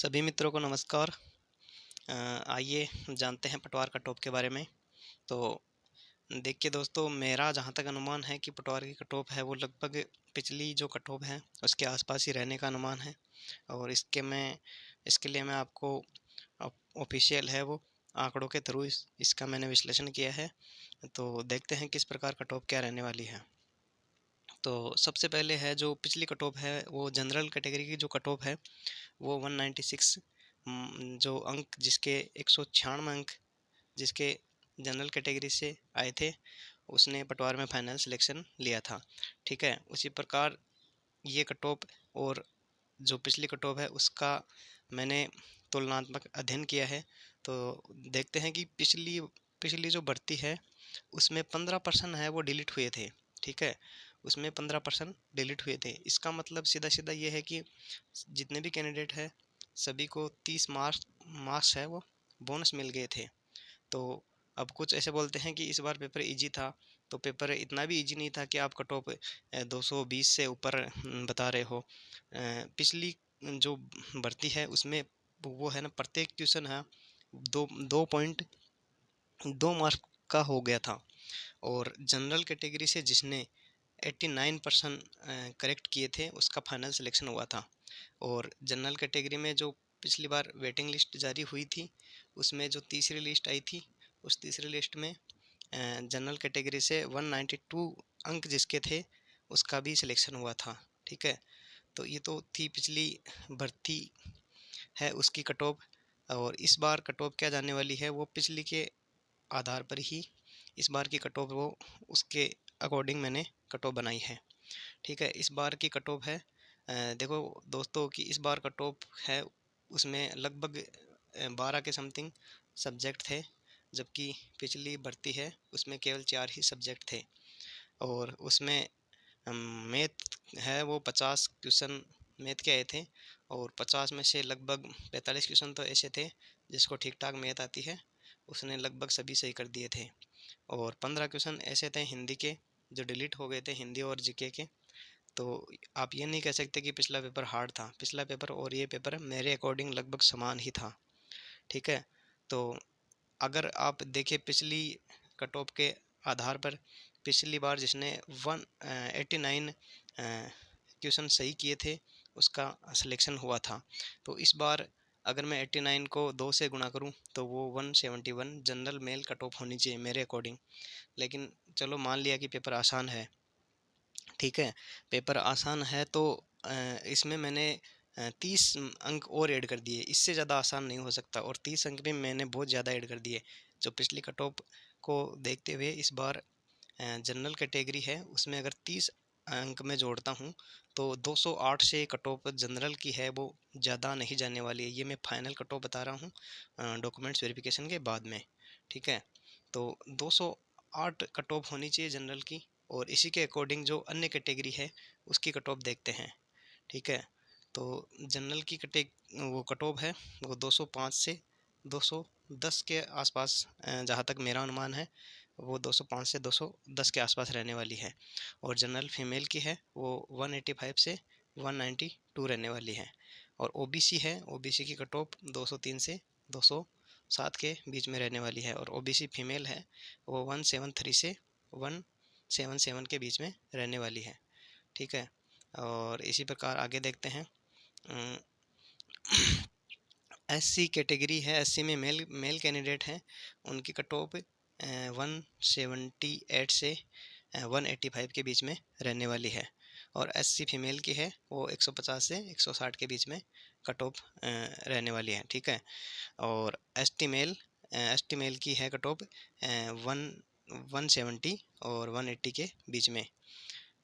सभी मित्रों को नमस्कार। आइए जानते हैं पटवार कट ऑफ के बारे में। तो देखिए दोस्तों, मेरा जहाँ तक अनुमान है कि पटवार की कट ऑफ है वो लगभग पिछली जो कट ऑफ है उसके आसपास ही रहने का अनुमान है। और इसके लिए मैं आपको ऑफिशियल है वो आंकड़ों के थ्रू इसका मैंने विश्लेषण किया है। तो देखते हैं किस प्रकार कट ऑफ क्या रहने वाली है। तो सबसे पहले है जो पिछली कट ऑफ है वो जनरल कैटेगरी की जो कट ऑफ है वो 196 जो अंक जिसके 196 अंक जिसके जनरल कैटेगरी से आए थे उसने पटवार में फाइनल सिलेक्शन लिया था। ठीक है, उसी प्रकार ये कट ऑफ और जो पिछली कट ऑफ है उसका मैंने तुलनात्मक अध्ययन किया है। तो देखते हैं कि पिछली पिछली जो भर्ती है उसमें 15% है वो डिलीट हुए थे। ठीक है, उसमें 15% डिलीट हुए थे। इसका मतलब सीधा सीधा ये है कि जितने भी कैंडिडेट है सभी को 30 मार्क्स है वो बोनस मिल गए थे। तो अब कुछ ऐसे बोलते हैं कि इस बार पेपर इजी था। तो पेपर इतना भी इजी नहीं था कि आप कट ऑफ 220 से ऊपर बता रहे हो। पिछली जो भर्ती है उसमें वो है ना, प्रत्येक क्वेश्चन है दो दो पॉइंट 2 मार्क का हो गया था। और जनरल कैटेगरी से जिसने 89% करेक्ट किए थे उसका फाइनल सिलेक्शन हुआ था। और जनरल कैटेगरी में जो पिछली बार वेटिंग लिस्ट जारी हुई थी उसमें जो तीसरी लिस्ट आई थी उस तीसरी लिस्ट में जनरल कैटेगरी से 192 अंक जिसके थे उसका भी सिलेक्शन हुआ था। ठीक है, तो ये तो थी पिछली भर्ती है उसकी कट ऑफ। और इस बार कट ऑफ क्या जाने वाली है वो पिछली के आधार पर ही इस बार की कट ऑफ वो उसके अकॉर्डिंग मैंने कट ऑफ बनाई है। ठीक है, इस बार की कट ऑफ है देखो दोस्तों कि इस बार कट ऑफ है उसमें लगभग 12 के समथिंग सब्जेक्ट थे, जबकि पिछली भर्ती है उसमें केवल 4 ही सब्जेक्ट थे। और उसमें मैथ है वो 50 क्वेश्चन मैथ के आए थे। और 50 में से लगभग 45 क्वेश्चन तो ऐसे थे जिसको ठीक ठाक मैथ आती है उसने लगभग सभी सही कर दिए थे। और 15 क्वेश्चन ऐसे थे हिंदी के जो डिलीट हो गए थे, हिंदी और जीके के। तो आप ये नहीं कह सकते कि पिछला पेपर हार्ड था। पिछला पेपर और ये पेपर मेरे अकॉर्डिंग लगभग समान ही था। ठीक है, तो अगर आप देखें पिछली कट ऑफ के आधार पर पिछली बार जिसने 189 क्वेश्चन सही किए थे उसका सिलेक्शन हुआ था। तो इस बार अगर मैं 89 को 2 से गुणा करूं तो वो 171 जनरल मेल कट ऑफ होनी चाहिए मेरे अकॉर्डिंग। लेकिन चलो मान लिया कि पेपर आसान है। ठीक है, पेपर आसान है तो इसमें मैंने 30 अंक और ऐड कर दिए। इससे ज़्यादा आसान नहीं हो सकता और 30 अंक भी मैंने बहुत ज़्यादा ऐड कर दिए। जो पिछली कट ऑफ को देखते हुए इस बार जनरल कैटेगरी है उसमें अगर 30 अंक में जोड़ता हूँ तो 208 से कट ऑफ जनरल की है वो ज़्यादा नहीं जाने वाली है। ये मैं फाइनल कट ऑफ बता रहा हूँ डॉक्यूमेंट्स वेरिफिकेशन के बाद में। ठीक है, तो 208 कट ऑफ होनी चाहिए जनरल की। और इसी के अकॉर्डिंग जो अन्य कैटेगरी है उसकी कट ऑफ देखते हैं। ठीक है, तो जनरल की वो कट ऑफ है वो 205 से 210 के आसपास, जहाँ तक मेरा अनुमान है वो 205 से 210 के आसपास रहने वाली है। और जनरल फीमेल की है वो 185 से 192 रहने वाली है। और ओबीसी है, ओबीसी की कट ऑफ 203 से 207 के बीच में रहने वाली है। और ओबीसी फीमेल है वो 173 से 177 के बीच में रहने वाली है। ठीक है, और इसी प्रकार आगे देखते हैं। एससी कैटेगरी है, एससी में मेल मेल कैंडिडेट हैं उनकी कट ऑफ 178 से 185 के बीच में रहने वाली है। और एससी फीमेल की है वो 150 से 160 के बीच में कट ऑफ रहने वाली है। ठीक है, और एसटी मेल की है कट ऑफ 170 और 180 के बीच में।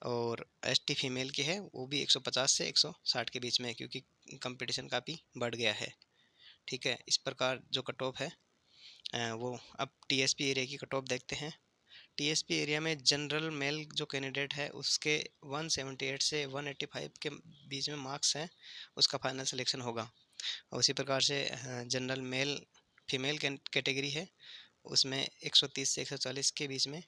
और एसटी फीमेल की है वो भी 150 से 160 के बीच में, क्योंकि कंपटीशन काफ़ी बढ़ गया है। ठीक है, इस प्रकार जो कट ऑफ है वो अब टीएसपी एरिया की कट ऑफ देखते हैं। टीएसपी एरिया में जनरल मेल जो कैंडिडेट है उसके 178 से 185 के बीच में मार्क्स हैं उसका फाइनल सिलेक्शन होगा। और उसी प्रकार से जनरल मेल फीमेल कैटेगरी है उसमें 130 से 140 के बीच में।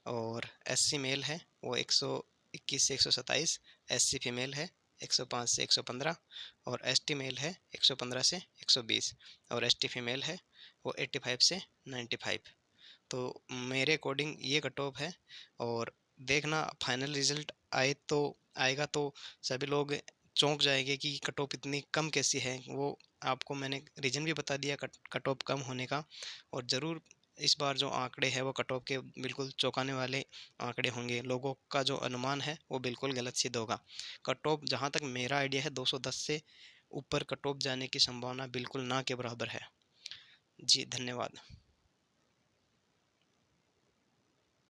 और एससी मेल है वो 121 से 127, एससी फीमेल है 105 से 115 और एसटी मेल है 115 से 120 और एसटी फीमेल है वो 85 से 95। तो मेरे अकॉर्डिंग ये कट ऑफ है। और देखना फाइनल रिजल्ट आएगा तो सभी लोग चौंक जाएंगे कि कट ऑफ इतनी कम कैसी है। वो आपको मैंने रीज़न भी बता दिया कट ऑफ कम होने का। और ज़रूर इस बार जो आंकड़े हैं वो कट ऑफ के बिल्कुल चौंकाने वाले आंकड़े होंगे। लोगों का जो अनुमान है वो बिल्कुल गलत सिद्ध होगा। कट ऑफ जहाँ तक मेरा आइडिया है 210 से ऊपर कट ऑफ जाने की संभावना बिल्कुल ना के बराबर है। जी धन्यवाद।